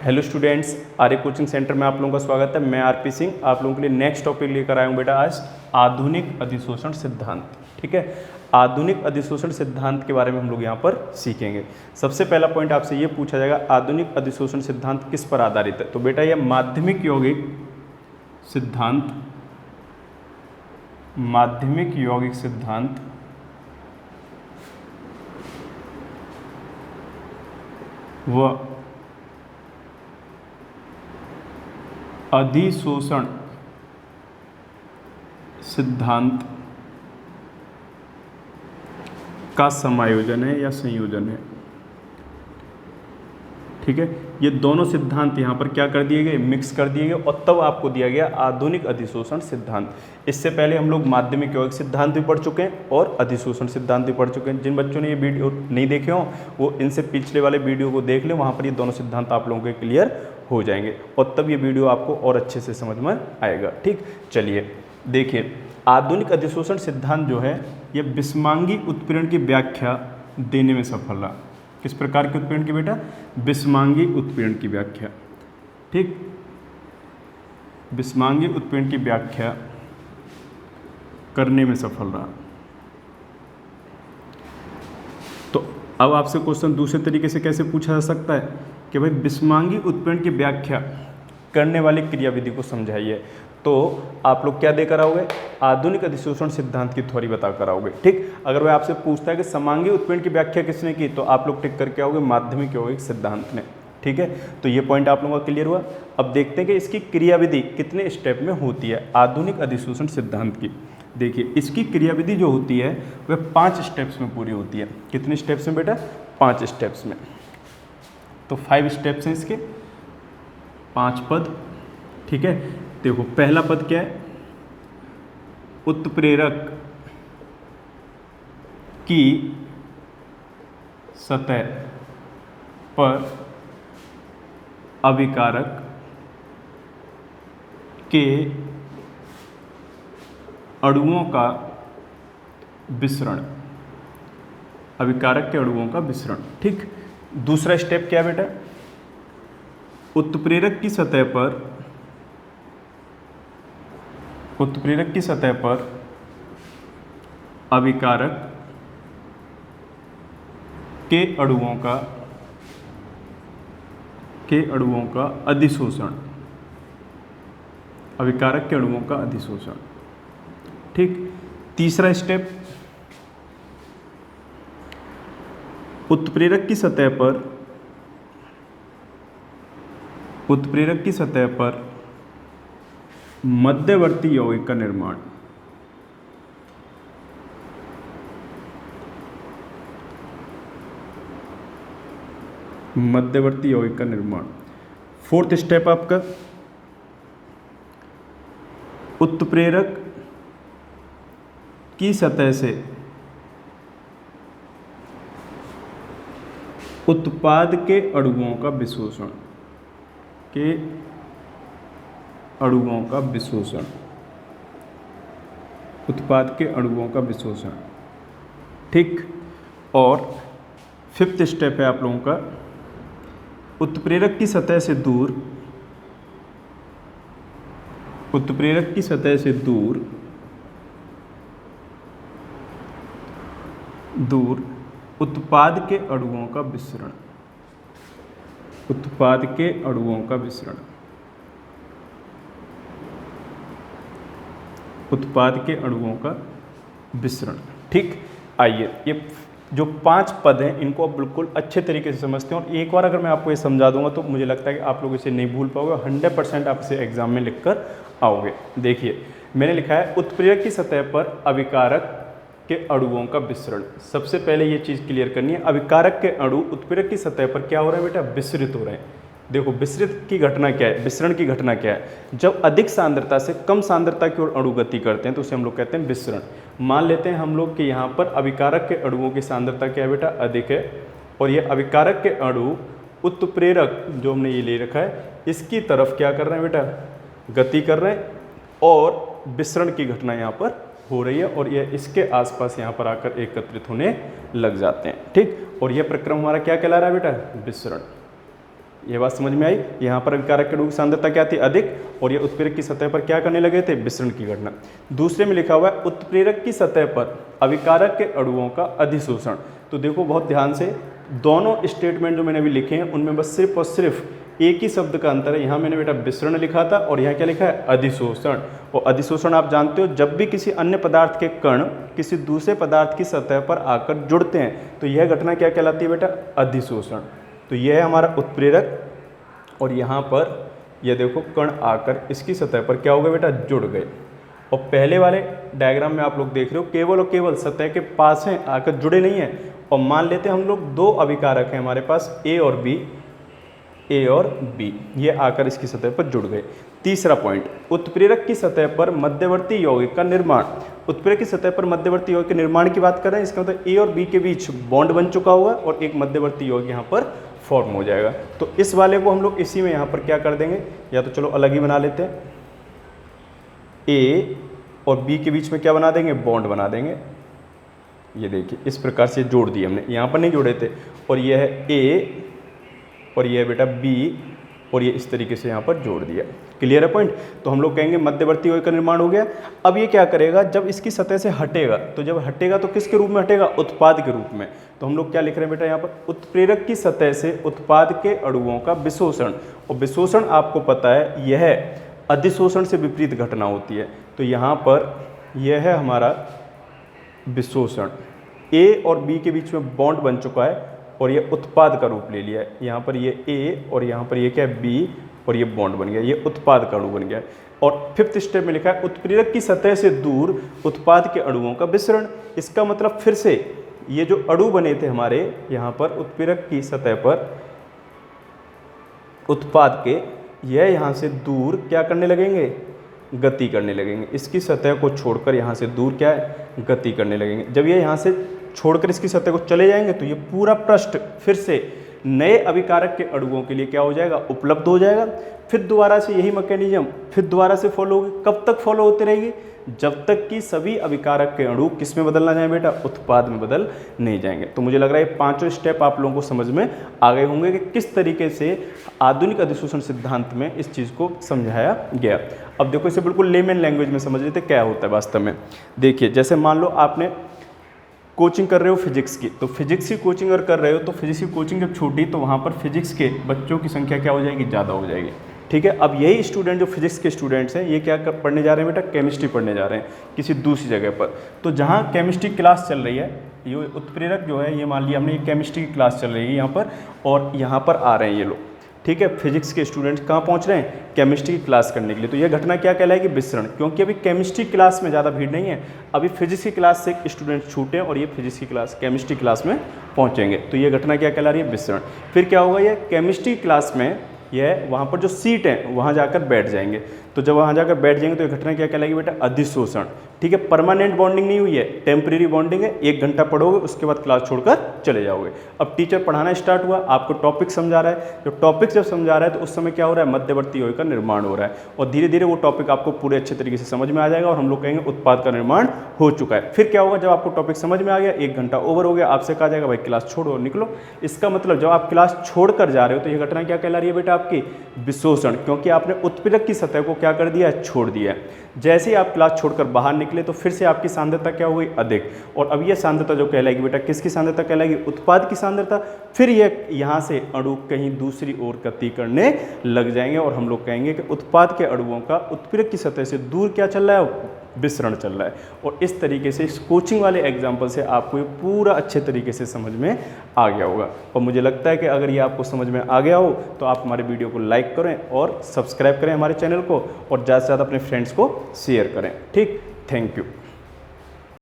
Hello students, आर्य coaching centre में आप लोगों का स्वागत है। मैं आरपी सिंह आप लोगों के लिए नेक्स्ट टॉपिक लेकर आया हूँ बेटा आज आधुनिक अधिशोषण सिद्धांत। ठीक है, आधुनिक अधिशोषण सिद्धांत के बारे में हम लोग यहाँ पर सीखेंगे। सबसे पहला पॉइंट आपसे ये पूछा जाएगा, आधुनिक अधिशोषण सिद्धांत किस पर आधारित है? तो बेटा ये माध्यमिक यौगिक सिद्धांत, माध्यमिक यौगिक सिद्धांत व अधिशोषण सिद्धांत का समायोजन है या संयोजन है। ठीक है, ये दोनों सिद्धांत यहाँ पर क्या कर दिए गए, मिक्स कर दिए गए और तब आपको दिया गया आधुनिक अधिशोषण सिद्धांत। इससे पहले हम लोग माध्यमिक यौगिक सिद्धांत भी पढ़ चुके हैं और अधिशोषण सिद्धांत भी पढ़ चुके हैं। जिन बच्चों ने ये वीडियो नहीं देखे हों वो इनसे पिछले वाले वीडियो को देख लें, वहाँ पर ये दोनों सिद्धांत आप लोगों के क्लियर हो जाएंगे और तब ये वीडियो आपको और अच्छे से समझ में आएगा। ठीक, चलिए देखिए, आधुनिक अधिशोषण सिद्धांत जो है ये बिस्मांगी उत्पीड़न की व्याख्या देने में सफल रहा। किस प्रकार के उत्पीड़न की बेटा? बिस्मांगी उत्पीड़न की व्याख्या। ठीक, बिस्मांगी उत्पीड़न की व्याख्या करने में सफल रहा। तो अब आपसे क्वेश्चन दूसरे तरीके से कैसे पूछा जा सकता है कि भाई बिस्मांगी उत्पीड़न की व्याख्या करने वाली क्रियाविधि को समझाइए। तो आप लोग क्या देकर आओगे? आधुनिक अधिशोषण सिद्धांत की थ्योरी बता कर आओगे। ठीक, अगर वह आपसे पूछता है कि समांगी उत्पीड़न की व्याख्या किसने की, तो आप लोग टिक करके आओगे माध्यमिक यौगिक सिद्धांत ने। ठीक है, तो ये पॉइंट आप लोगों का क्लियर हुआ। अब देखते हैं कि इसकी क्रियाविधि कितने स्टेप में होती है आधुनिक अधिशोषण सिद्धांत की। देखिए, इसकी क्रियाविधि जो होती है वह 5 स्टेप्स में पूरी होती है। कितने स्टेप्स में बेटा? 5 स्टेप्स में। तो 5 स्टेप्स हैं इसके, 5 पद। ठीक है, देखो पहला पद क्या है? उत्प्रेरक की सतह पर अभिकारक के अणुओं का विसरण, अभिकारक के अणुओं का विसरण। ठीक, दूसरा स्टेप क्या है बेटा? उत्प्रेरक की सतह पर, उत्प्रेरक की सतह पर अभिकारक के अणुओं का अधिशोषण, अभिकारक के अणुओं का अधिशोषण। ठीक, तीसरा स्टेप, उत्प्रेरक की सतह पर, उत्प्रेरक की सतह पर मध्यवर्ती यौगिक का निर्माण, मध्यवर्ती यौगिक का निर्माण। फोर्थ स्टेप आपका, उत्प्रेरक की सतह से उत्पाद के अणुओं का विशोषण, के अणुओं का विशोषण, उत्पाद के अणुओं का विशोषण। ठीक, और फिफ्थ स्टेप है आप लोगों का, उत्प्रेरक की सतह से दूर, उत्प्रेरक की सतह से दूर उत्पाद के अणुओं का विसरण, उत्पाद के अणुओं का विसरण, उत्पाद के अणुओं का विसरण। ठीक, आइए ये जो 5 पद हैं इनको आप बिल्कुल अच्छे तरीके से समझते हैं और एक बार अगर मैं आपको ये समझा दूंगा तो मुझे लगता है कि आप लोग इसे नहीं भूल पाओगे, 100% आप इसे एग्जाम में लिखकर आओगे। देखिए, मैंने लिखा है उत्प्रेरक की सतह पर अभिकारक के अणुओं का विसरण। सबसे पहले ये चीज़ क्लियर करनी है, अभिकारक के अणु उत्प्रेरक की सतह पर क्या हो रहे हैं बेटा? विसरित हो रहे हैं। देखो, विसरित की घटना क्या है, विसरण की घटना क्या है? जब अधिक सांद्रता से कम सांद्रता की ओर अणु गति करते हैं तो उसे हम लोग कहते हैं विसरण। मान लेते हैं हम लोग कि यहाँ पर अभिकारक के अणुओं की सांद्रता क्या है बेटा? अधिक है, और ये अभिकारक के अणु उत्प्रेरक जो हमने ये ले रखा है इसकी तरफ क्या कर रहे हैं बेटा? गति कर रहे हैं और विसरण की घटना यहाँ पर हो रही है और यह इसके आसपास यहाँ पर आकर एकत्रित होने लग जाते हैं। ठीक, और यह प्रक्रम हमारा क्या कहला रहा है बेटा? विसरण। ये बात समझ में आई। यहाँ पर अभिकारक के अणु की सांद्रता क्या थी, अधिक, और ये उत्प्रेरक की सतह पर क्या करने लगे थे, विसरण की घटना। दूसरे में लिखा हुआ है उत्प्रेरक की सतह पर अभिकारक के अणुओं का अधिशोषण। तो देखो बहुत ध्यान से, दोनों स्टेटमेंट जो मैंने अभी लिखे हैं उनमें बस सिर्फ और सिर्फ एक ही शब्द का अंतर है। यहाँ मैंने बेटा विसरण लिखा था और यहाँ क्या लिखा है, अधिशोषण। और अधिशोषण आप जानते हो, जब भी किसी अन्य पदार्थ के कण किसी दूसरे पदार्थ की सतह पर आकर जुड़ते हैं तो यह घटना क्या कहलाती है बेटा, अधिशोषण। तो यह है हमारा उत्प्रेरक और यहाँ पर यह देखो कण आकर इसकी सतह पर क्या हो गए बेटा, जुड़ गए। और पहले वाले डायग्राम में आप लोग देख रहे हो केवल और केवल सतह के पास हैं, आकर जुड़े नहीं हैं। और मान लेते हैं हम लोग दो अभिकारक हैं हमारे पास ए और बी, ये आकर इसकी सतह पर जुड़ गए। तीसरा पॉइंट, उत्प्रेरक की सतह पर मध्यवर्ती यौगिक का निर्माण। उत्प्रेरक की सतह पर मध्यवर्ती यौगिक के निर्माण की बात कर रहे हैं, इसका मतलब ए और बी के बीच बॉन्ड बन चुका होगा और एक मध्यवर्ती यौगिक यहाँ पर फॉर्म हो जाएगा। तो इस वाले को हम लोग इसी में यहाँ पर क्या कर देंगे, या तो चलो अलग ही बना लेते हैं, ए और बी के बीच में क्या बना देंगे, बॉन्ड बना देंगे। ये देखिए इस प्रकार से जोड़ दिए हमने, यहाँ पर नहीं जोड़े थे। और ये है ए और ये है बेटा बी और ये इस तरीके से यहाँ पर जोड़ दिया। क्लियर है पॉइंट। तो हम लोग कहेंगे मध्यवर्ती यौगिक का निर्माण हो गया। अब ये क्या करेगा, जब इसकी सतह से हटेगा, तो जब हटेगा तो किसके रूप में हटेगा, उत्पाद के रूप में। तो हम लोग क्या लिख रहे हैं बेटा यहाँ पर, उत्प्रेरक की सतह से उत्पाद के अणुओं का विशोषण। और विशोषण आपको पता है यह अधिशोषण से विपरीत घटना होती है। तो यहाँ पर यह है हमारा विशोषण, ए और बी के बीच में बॉन्ड बन चुका है और ये उत्पाद का रूप ले लिया है। यहाँ पर ये ए और यहाँ पर ये क्या है, बी, और ये बॉन्ड बन गया, ये उत्पाद का अणु बन गया। और फिफ्थ स्टेप में लिखा है उत्प्रेरक की सतह से दूर उत्पाद के अणुओं का विसरण। इसका मतलब फिर से ये जो अणु बने थे हमारे यहाँ पर उत्प्रेरक की सतह पर उत्पाद के, यह यहाँ से दूर क्या करने लगेंगे, गति करने लगेंगे। इसकी सतह को छोड़कर यहाँ से दूर क्या है, गति करने लगेंगे। जब ये यहाँ से छोड़कर इसकी सतह को चले जाएंगे तो ये पूरा पृष्ठ फिर से नए अभिकारक के अणुओं के लिए क्या हो जाएगा, उपलब्ध हो जाएगा। फिर दोबारा से यही मैकेनिज्म फिर दोबारा से फॉलो होगी। कब तक फॉलो होती रहेगी, जब तक कि सभी अभिकारक के अणु किस में बदल ना जाए बेटा, उत्पाद में बदल नहीं जाएंगे। तो मुझे लग रहा है ये पांचों स्टेप आप लोगों को समझ में आ गए होंगे कि किस तरीके से आधुनिक अधिशोषण सिद्धांत में इस चीज़ को समझाया गया। अब देखो इसे बिल्कुल लेमन लैंग्वेज में समझ लेते क्या होता है वास्तव में। देखिए जैसे मान लो आपने कोचिंग कर रहे हो फिजिक्स की, तो फिजिक्स की कोचिंग अगर कर रहे हो तो फिजिक्स की कोचिंग जब छूटी तो वहाँ पर फिजिक्स के बच्चों की संख्या क्या हो जाएगी, ज़्यादा हो जाएगी। ठीक है, अब यही स्टूडेंट जो फिजिक्स के स्टूडेंट्स हैं ये क्या पढ़ने जा रहे हैं बेटा, केमिस्ट्री पढ़ने जा रहे हैं किसी दूसरी जगह पर। तो जहाँ केमिस्ट्री क्लास चल रही है, ये उत्प्रेरक जो है, ये मान लिया हमने ये केमिस्ट्री की क्लास चल रही है यहाँ पर, और यहाँ पर आ रहे हैं ये लोग। ठीक है, फिजिक्स के स्टूडेंट्स कहाँ पहुँच रहे हैं, केमिस्ट्री की क्लास करने के लिए। तो यह घटना क्या कहलाएगी, विसरण। क्योंकि अभी केमिस्ट्री क्लास में ज़्यादा भीड़ नहीं है, अभी फिजिक्स की क्लास से स्टूडेंट छूटे और ये फिजिक्स की क्लास केमिस्ट्री क्लास में पहुँचेंगे। तो ये घटना क्या कहला रही है, विसरण। फिर क्या होगा, ये केमिस्ट्री क्लास में यह वहाँ पर जो सीट है वहाँ जाकर बैठ जाएंगे। तो जब वहाँ जाकर बैठ जाएंगे तो ये घटना क्या कहलाएगी बेटा, अधिशोषण। ठीक है, परमानेंट बॉन्डिंग नहीं हुई है, टेम्परेरी बॉन्डिंग है। 1 घंटा पढ़ोगे उसके बाद क्लास छोड़कर चले जाओगे। अब टीचर पढ़ाना स्टार्ट हुआ, आपको टॉपिक समझा रहा है। जो टॉपिक जब समझा रहा है तो उस समय क्या हो रहा है, मध्यवर्ती यौगिक का निर्माण हो रहा है और धीरे धीरे वो टॉपिक आपको पूरे अच्छे तरीके से समझ में आ जाएगा और हम लोग कहेंगे उत्पाद का निर्माण हो चुका है। फिर क्या होगा, जब आपको टॉपिक समझ में आ गया, 1 घंटा ओवर हो गया, आपसे कहा जाएगा भाई क्लास छोड़ो, निकलो। इसका मतलब जब आप क्लास छोड़कर जा रहे हो तो ये घटना क्या कहला रही है बेटा, आपकी विशोषण। क्योंकि आपने उत्प्रेरक की सतह को क्या कर दिया, छोड़ दिया है। जैसे ही आप क्लास छोड़कर बाहर निकले तो फिर से आपकी सांद्रता क्या हो गई, अधिक। और अब ये सांद्रता जो कहलाएगी बेटा, किसकी सांद्रता कहलाएगी, उत्पाद की सांद्रता। फिर ये यहाँ से अणु कहीं दूसरी ओर गति करने लग जाएंगे और हम लोग कहेंगे कि उत्पाद के अणुओं का उत्प्रेरक की सतह से दूर क्या चल रहा है, विसरण चल रहा है। और इस तरीके से इस कोचिंग वाले एग्जाम्पल से आपको ये पूरा अच्छे तरीके से समझ में आ गया होगा। और मुझे लगता है कि अगर ये आपको समझ में आ गया हो तो आप हमारे वीडियो को लाइक करें और सब्सक्राइब करें हमारे चैनल को, और ज़्यादा से ज़्यादा अपने फ्रेंड्स को शेयर करें। ठीक, थैंक यू।